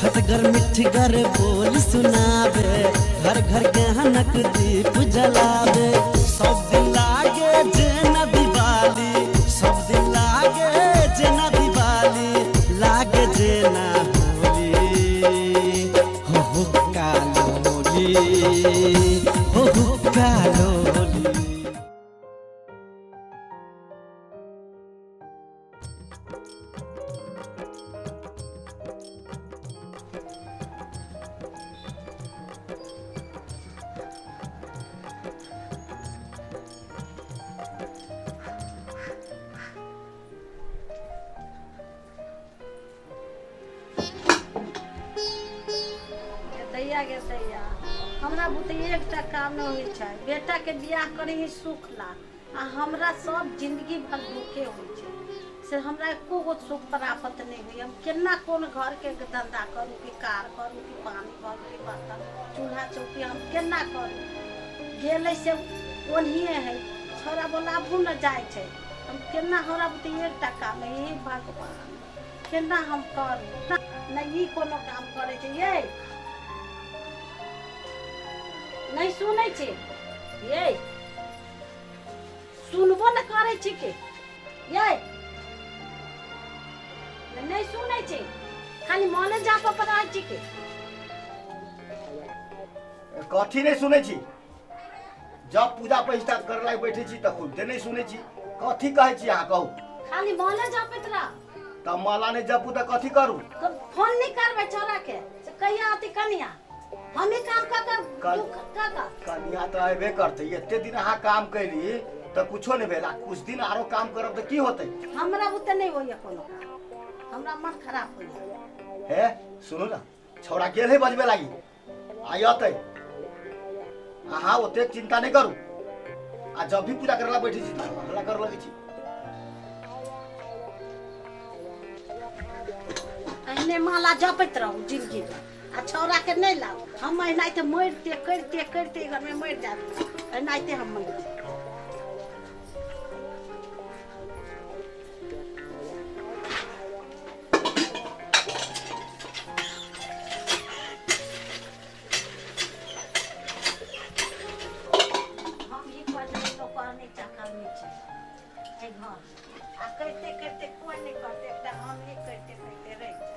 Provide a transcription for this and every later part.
खटगर मिठगर बोल सुनावे, घर घर गहनक दीप जलावे। सब दिन लागे जेना दिवाली, सब दिन लागे जेना दिवाली, लागे जेना होली। हो कालोली, हो कालोली। दैया हमरा बुते एकटा काम न होइ छै। बेटा के बियाह करे ही सुख ला आ हमरा सब जिंदगी भर दुखे होइ छै से हमरा एको गो सुख प्राप्त नहीं हुई। हम केना कोन घर के धंधा करू कि कार करू कि पानी भरू कि बर्तन चूल्हा चौकी हम केना करू। गेले से ओनहिए है छोरा बोलाबू न जाय छै। हम केना हमरा बुते एकटा काम है भगवान केना हम करू न ई कोनो काम करे छै। ये नहीं सुनै छी, ये सुनबो न करे छी के ये नहीं सुनै छी, खाली मोने जाप पर रहै छी के कथी नहीं सुनै छी। जब पूजा प्रतिष्ठा कर लाग बैठे छी त खुद नहीं सुनै छी। कथी कहै छी अहाँ कहू। खाली मोने जापत रह त माला ने जपू त कथी करू। तो फोन नहीं करबै छोरा के से कहिया आती कनिया हम ही काम का कनिया तो अबे करते। एते दिन अहाँ काम कैली त कुछो नहीं भेला, कुछ दिन आरो काम करब त की होतै। हमरा बुते नहीं होइए कोनो काम, हमरा मन खराब होइए। हे सुनू ना, छौड़ा गेल है बजबे लागी आयते। अहाँ ओते चिंता नहीं करू आ जब भी पूजा करला बैठी छी त हल्ला कर लगे छी। अहने माला जपत रहू जिंदगी भर आ छौरा के नहीं लाओ। हम एनाते मरते करते करते घर में मर जाते एनाते हम मर जाते। हम ही पहले तो करने चाका में छे ए घर आ करते करते कोई नहीं करते एकटा हम ही करते करते रह जाए।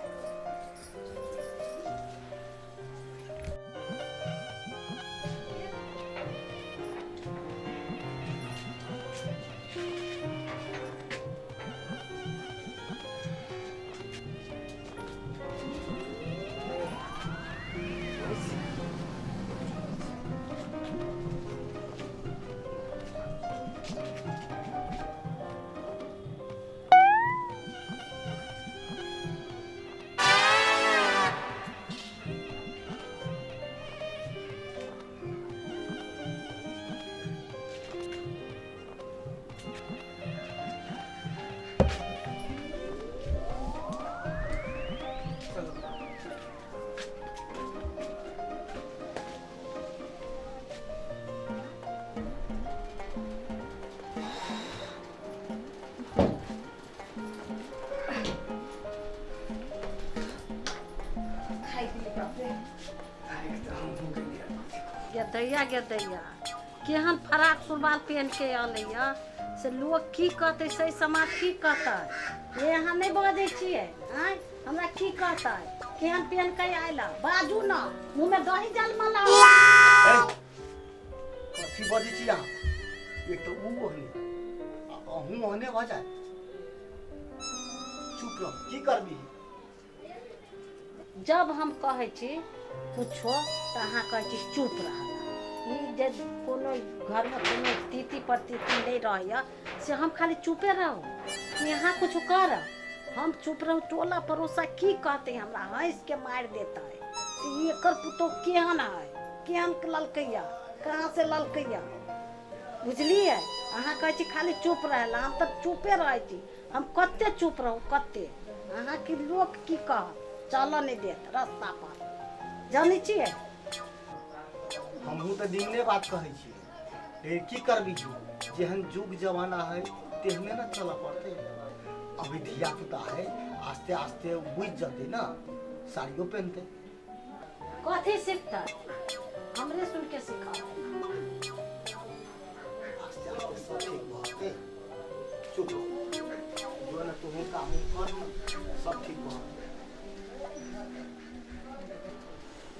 दैया केहन फराक सुरबाल पहन के अलै से लोग की कहते से समाज की कहते। ये यहाँ नहीं बजे छिए हमरा की कहते केहन पहन के आइला बाजू ना मुंह में दही जल मला कथी बजे छी अहाँ। एक तो ऊ ओहने अहूँ ओहने भ जाए। चुप रह की करबी। जब हम कहे छी कुछो तो अहाँ कहे छी चुप रह। जे कोनो घर में कोनो स्थिति परिस्थिति नहीं रही से हम खाली चुपे रहो कि यहाँ कुछ कर हम चुप रहो। टोला पड़ोसा की कहते हैं हमरा हंस के मार देता है। ये कर पुतो केहन है केहन ललकैया कहाँ से ललकैया बुझलिए। अहाँ कहे खाली चुप रहे हम तो चुपे रहे छी। हम कते चुप रहू कते अहाँ के लोग की कह चल नहीं देत रास्ता पर जानी छिए। हमहू तो दिने बात कहे छी लेकिन की करबी जेहन जुग जमाना है तेहने न चल पड़ते। अभी धिया पुता है आस्ते आस्ते बुझ जाते ना साड़ियों पहनते। कथी सीखता हमरे सुन के सीखा। आस्ते आस्ते सब ठीक भऽ चुप जो ना तुम्हें काम कर ना, सब ठीक भऽ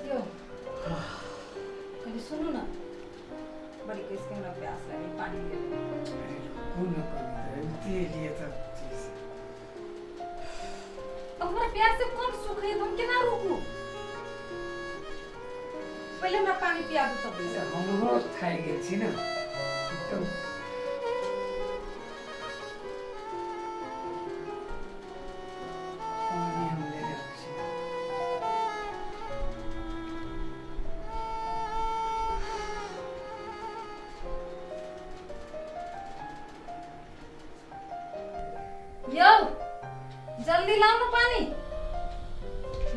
क्यों कभी सुनो ना, बड़ी किसके हमरा प्यास लगी, पानी ले कौन न करते लिए तक चीज अब हमारा प्यास से कौन सूख रही है, तुम केना रोकू। पहले हमरा पानी पिया दो तब ऐसा हमरो थाई गेल छी ना तो पानी हम ले जाए छी। यो जल्दी लाओ ना पानी,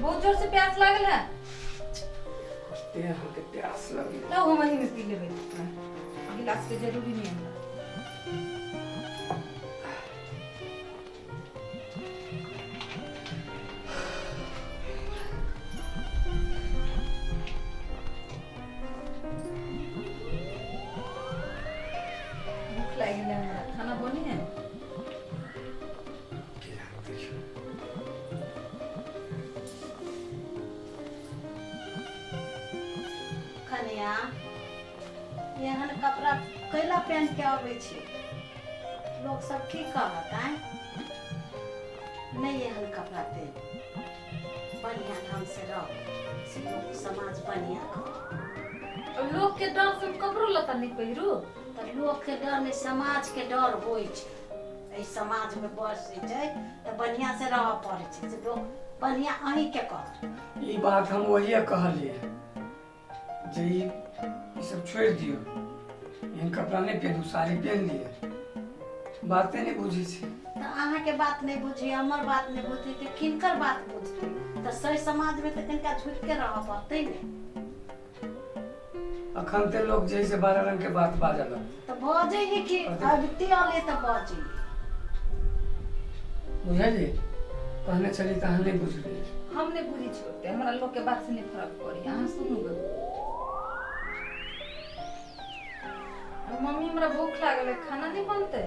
बहुत जोर से प्यास लागल है। ते हम के प्यास लगी लाओ हम वहीं में पी लेबे, गिलास के जरूरी नहीं है। भूख लगी है हमरा, खाना बनी है। कन्या यहाँ कपड़ा कैला पहन के आवे छी, लोग सब की कहत हैं नहीं यहाँ कपड़ा पहन, बढ़िया ढंग से रहो से लोग समाज बढ़िया कहो। अब लोग के डर से कपड़ो लता नहीं पहिरू। तो लोग के डर नहीं समाज के डर होई छै, एहि समाज में बसे छै तो बढ़िया से रह पड़े छै, से लोग बढ़िया अहीं के कह। ई बात हम वही कहलिए जे ई सब छोड़ दियो, इन कपड़ा नहीं पहनू, साड़ी पहन लिए, बातें नहीं बुझी छी। तो अहाँ के बात नहीं बुझी, हमर बात नहीं बुझी, तो किनकर बात बुझती। तो सही समाज में तो किनका झुक के रह पड़ते ने। अखन ते लोग जैसे 12 रंग के बात बाजल तो बजे ही कि अबती आले तो बजे बुझलिए, कहने चली तो नहीं बुझलिए। हम नहीं बुझी छोड़ते, हमारा लोग के बात से नहीं फर्क पड़ी। यहाँ सुनू मम्मी हमरा भूख लागल है, खाना नहीं बनते,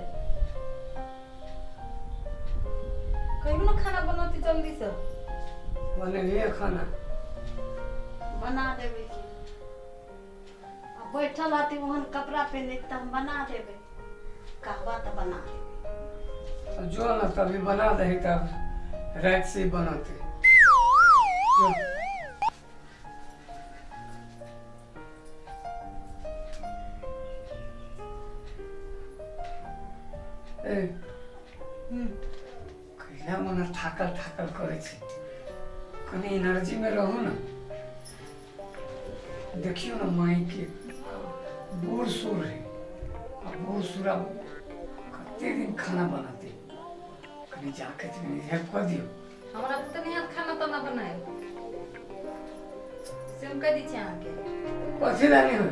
कहियो ना खाना बनौती जल्दी से। बने लिए खाना बना देवे की अब बैठल हती वहन कपड़ा पहने तो हम बना देवे, कहवा तो बना देवे। तो जो ना तभी बना दे, तब रात से ही बनाते जो। ए कैला मना थाकल थाकल करे छी, कनी एनर्जी में रहू ना। देखियो ना माई के बूढ़ सूर है, और बूढ़ सूरा कते दिन खाना बनाते, कनी जाके तुम हेल्प कर दियो। हमरा तो नहीं हाथ खाना तो ना बनाए, से हम कह दी छी अहाँ के कथी ला नहीं हो,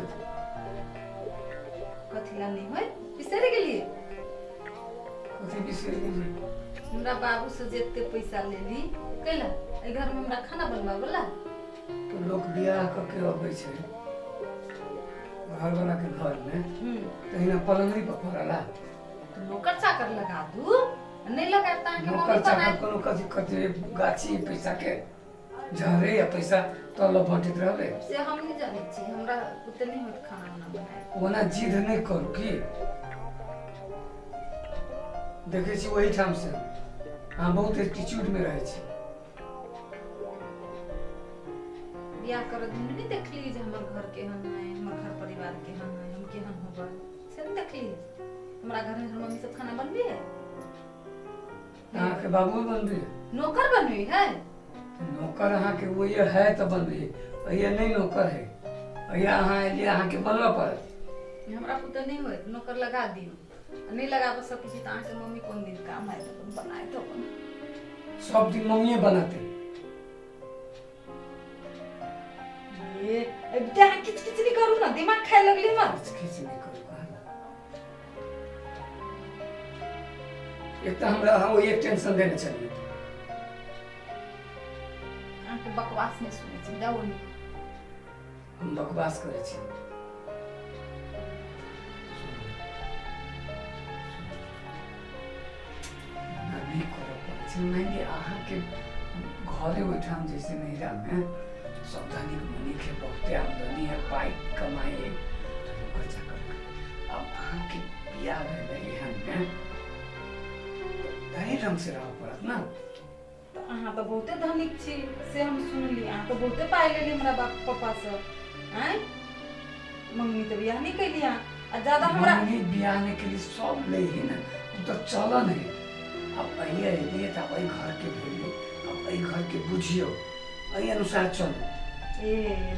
कथी ला नहीं होय, बिसर गेलिए। कथी बिसर गेलिए। हमरा बाबू से जेते पैसा ले ली कैला, ए घर में हमरा खाना बनवा वाला। तो लोग बियाह करके अबै छै घर वाला के घर में, तहिना पलंगरी पर पड़ला। तो नौकर चाकर लगा दू, नहीं लगा ता के मम्मी नौकर चाकर बनाए। कोनो कथी कथी गाछी पैसा के झरे या पैसा तल बटैत रहबे। से हम नहीं जाने छी, हमरा उतने नहीं होत खाना वाना बनाए। ओना जिद नहीं करू की, देखे छी वही ठाम से अहाँ बहुत एटीट्यूड में रहे छी। बियाह कर दिन नहीं देखली जे हमर घर केहन है, हमर घर परिवार केहन है, हम केहन होबा, से नहीं देखली। हमरा घर में हमर मम्मी सब खाना बनबी है, अहाँ के बाबू बनबे, नौकर बनबी है। नौकर अहाँ के वही है तो बनबे, ये नहीं नौकर है, ये अहाँ एलिए अहाँ के बनबा पड़त। हमरा पुते नहीं होय, नौकर लगा दियो, नहीं लगा सके छी त अहाँ के मम्मी कोन दिन काम है तो बनाए तो अपन। सब दिन मम्मी बनाते। ये अब जा किच किच नहीं करू ना, दिमाग खाए लगली मत। खींच नहीं करू कहना। एक तो हमरा हम एक टेंशन देने चलिए। आके बकवास नहीं सुनै छी जाओ नहीं हम बकवास करै छी नहीं करऽ पड़ै छै मानि अहाँके घरे ओहिठाम जैसे नैहरामे सब धनिक मनिक है बहुते आमदनी है पाइ कमाइ है खर्चा कर अब अहाँके बियाह भेलै एहनमे तही ढंग से रहऽ पड़त ना तो अहाँ तो बहुते धनिक छी से हम सुनली अहाँ तो बहुते पाइ लेली हमरा बाप पापा से हैं मम्मी तो बियाह नहीं कैली आ ज्यादा हमरा मम्मी बियाह नहीं के लिए सब ले ही ना वो तो चलन है अब अहिए एलिए तो अब घर के भेलिए अब घर के बुझियो एहि अनुसार चलो ए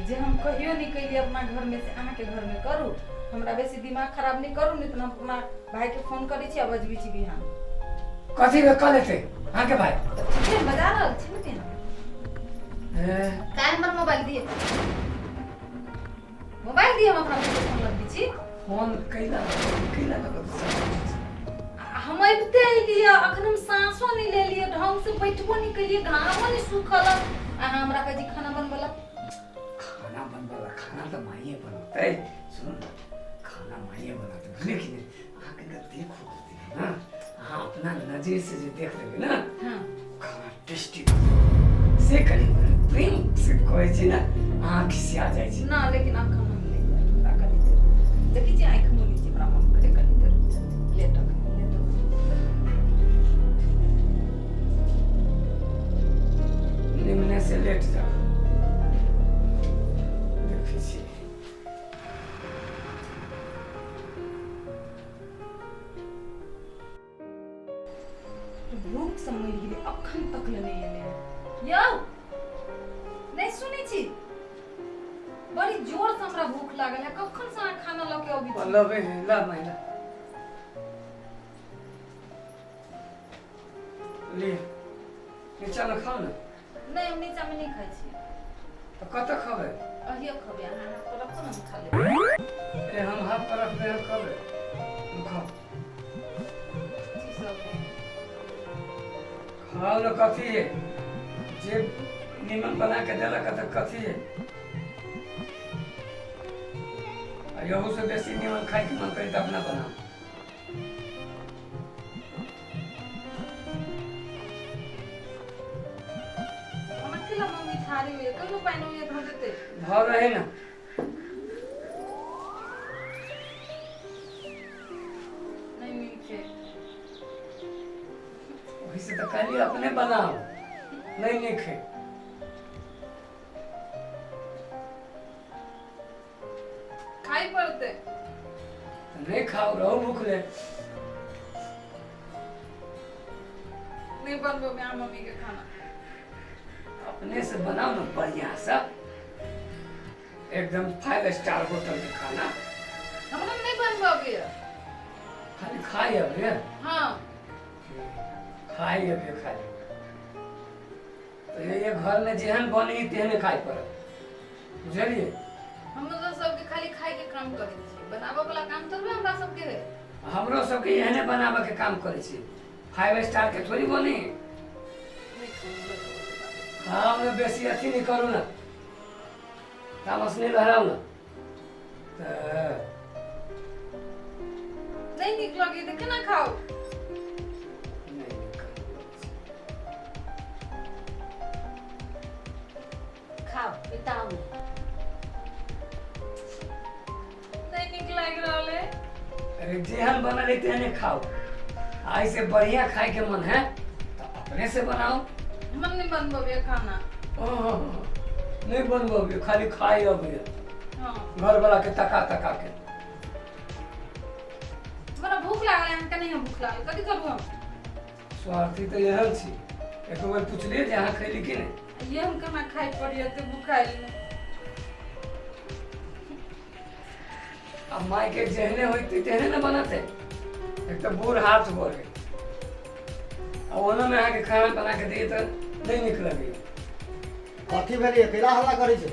जे हम कहियो नहीं कैली अपना घर में से अहाँ के घर में करू हमरा बेसी दिमाग खराब नहीं करू नहीं तो हम अपना भाई के फोन करी छी अब बजबी छी बिहान कथी में कह लेते हाँ के भाई ठीक है बजा रहल छी ने काय हमर मोबाइल दिए हम अपना फोन लगबी छी फोन कैला लगत हम अबते एलिए अखन हम सांसो नहीं ले लिए ढंग से बैठबो नहीं कलिए घामो नहीं सुखल अहाँ हमरा कह जी खाना बनबला खाना तो माइए बनते सुन खाना माइए बनाते भले कि नहीं अहाँ के देखो ना अहाँ अपना नजर से जो देख लेबे ना हां खाना टेस्टी से करी प्रेम से कोई छी ना अहाँ खिसिया जाय छी ना लेकिन आँख हम ले हमरा कनी देर देखी छी आँख मुनी छी हमरा मन करे कनी देर लेट निमने से लेट जाओ देखी छी भूख से मर गेली अखन तक ले नहीं एले यौ नहीं सुनै छी बड़ी जोर से हमरा भूख लागल है कखन से अहाँ खाना लके अभी छी लबे है ला महिला ले नीचा में खाओ ना नहीं हम नीचा में नहीं खाई छी तो कत खावे अहियो खबे अहाँ हाथ पर रखो ना हम खा लेब ए हम हाथ पर रखते हैं खावे खाओ जी सब खाओ ना कथी है जे निमन बना के देलक त कथी है यहू से बेसी निमन खाए के मन करी त अपना बनाओ अकेला मम्मी थारी हुई कहियो पानी हुई धो देते भाव रहे ना नहीं मीठे वही से तो खाली अपने बनाओ नहीं खे खाई पड़ते तो नहीं खाओ रहो भूखले नहीं बनबो मैं मम्मी के खाना अपने से बनाओ ना बढ़िया सा एकदम 5 स्टार होटल के खाना हमरा नहीं बनबो अभी खाली खाई अब रे हाँ खाई अब खाली तो ये घर में जेहन बनी तेहने खाई पड़त बुझलिए हम तो सबके खाली खाए के काम करे छी बनाबो वाला काम थोड़े हमरा सबके है हमरो सबके एहने बनाबे के काम करे छी 5 स्टार के थोड़ी बनी हाँ मैं बेसी अथी नहीं करू ना तामस नहीं लहराऊ ना नहीं निक लगे देखे ना खाओ खाओ बिताओ नहीं निक लग रहले अरे जेहन बनल है तेहने खाओ आई से बढ़िया खाए के मन है तो अपने से बनाओ मन नहीं बनबो बे खाना नहीं बनबोगे खाली खाई अब हाँ घर वाला के तका के हमरा भूख लागल है हमके नहीं भूख लागल कथि करू हम स्वार्थी तो यह छी एक बार पूछलिए जहाँ खैली कि नहीं ये हम केना खाई पड़िए ते भूखाइल अब माई के जहने होती तेहने न बनाते एक तो बूढ़ हाथ हो गए अब ओना में आके खाना बना के दिए तो नहीं निकलेगी कथी भेली अकेला हल्ला करै छै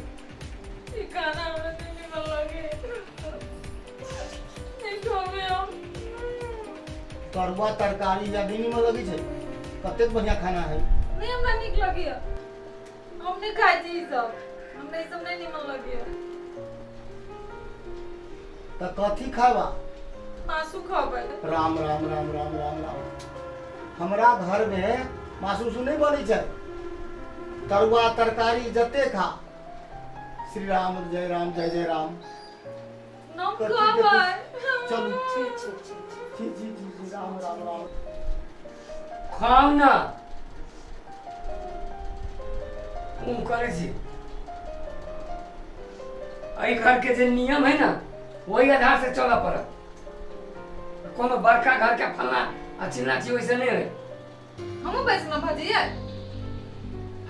ई खाना हमरा नहीं निमन लगे नहीं खावे हम तरुआ तरकारी या नहीं निमन लगी छै कतेक बढ़िया खाना है नहीं हमरा नीक लगे हमने खाई थी ई सब, हमने ई सब नहीं निमन लगे। तो कथी खावा? मासू खाबे। राम राम राम राम राम राम। हमरा घर में मासू उसू नहीं बनी छै। तरुआ तरकारी जते खा। श्री राम जय राम जय जय राम। नम कथी खाबे। चलू छी छी छी जी राम राम राम। खाओ ना करे छी। एहि घर के जे नियम है ना वही आधार से चलऽ पड़त। कोनो बड़का घर के फलना आ चिल्ला छी वैसे नहीं है। हमहू वैष्णव भजिए।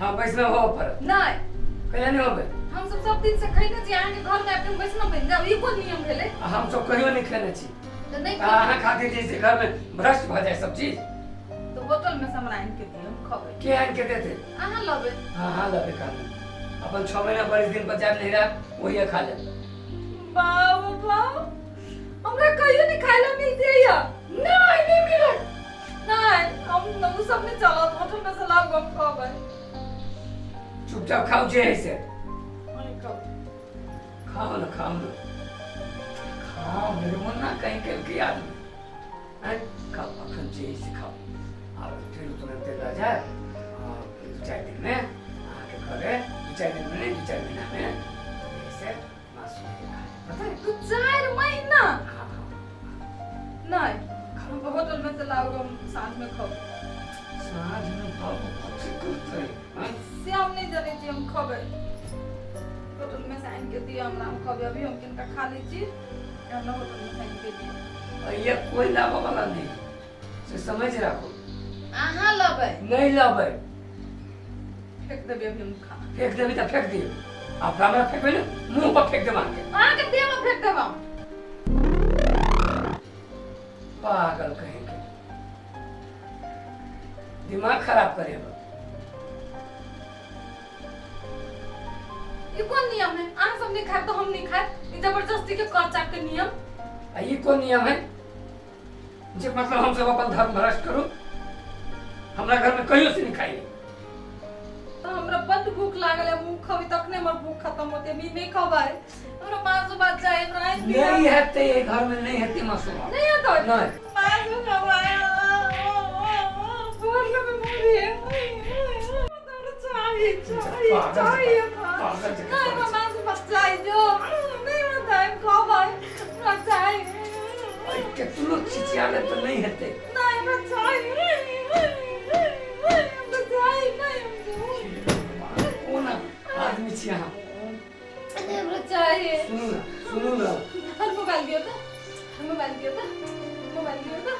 हाँ वैष्णव हो पड़त। नहीं कैला नहीं होबे। हम सब दिन से खैने छी अहाँ के घर में अपने वैष्णव बन जाओ। ई कोन नियम भेले? हम सब कहियो नहीं खेने छी। तो नहीं अहाँ खातिर जैसे घर में भ्रष्ट भ जाए सब चीज। तो बोतल में हमरा आन के दिए हम खाबे। के आन के देते? अहाँ लबे। हाँ लबे कानून। अपन 6 महीना 22 दिन बचाव नहीं रहा वही खा ले। बाबा हमरा कहियो नहीं खाइला मिल दिया। नहीं मिले। नहीं हम नबू सब ने चला होटल में से लाओ हम खाबे। चुपचाप खाओ जे है से। नहीं खाबे। खाओ ना खाओ ना। खाओ मेरे मन ना कहीं के याद में। हैं खाओ अखन जे है से खाओ। और फिर तुरंत रह जाए। 2-4 दिन में आके घरे 2-4 दिन में नहीं 2-4 महीना में ऐसे मासू खाए। पता है? 2-4 महीना? हाँ हाँ। नहीं हम होटल में से लाओ हम साथ में खाओ। साँझ में खाओ कुछ करते हैं। से हम नहीं जाने छी हम खाबे। होटल में से आन के दिए हमरा हम खाबे। अभी हम किनका खा ली छी। हमरा होटल में से आन के दिए। ये कोई लाभ वाला नहीं से समझ रखो। अहाँ लबे। नहीं लाभे। फेंक देबे अभी हम खाना। फेंक देवी तो फेंक दियो। आप हमरा फेंकबे ना मुंह पर फेंक दे मार के। अहाँ के देह में फेंक देबा। पागल कहेंगे। दिमाग खराब करेगा। ये कौन नियम है? अहाँ सब नहीं खाए तो हम नहीं खाए। ये जबरदस्ती के कर चाप के नियम। ये कौन नियम है? जे मतलब हम सब अपन धर्म भ्रष्ट करो। हमरा घर में कहियो से नहीं खाइए। तो हमरा बंद भूख लागल है। मुंह खावी तकने हमर भूख खत्म होते। मी नहीं खाबाय। हमरा मासू बात जाए रात में। नहीं है ये घर में नहीं है मासूम। नहीं है तो। नहीं। मासू खाबाय। बोल में मोरी है। चाहिए। नहीं मासू बात जाए जो। नहीं बताए खाबाय। चाहिए। के तू लोग चिचियाले तो नहीं हेते। नहीं बताए। कौन आदमी छी यहाँ? चाहिए। सुनू ना। मोबाइल दियो तो। मोबाइल दियो तो। मोबाइल दियो तो।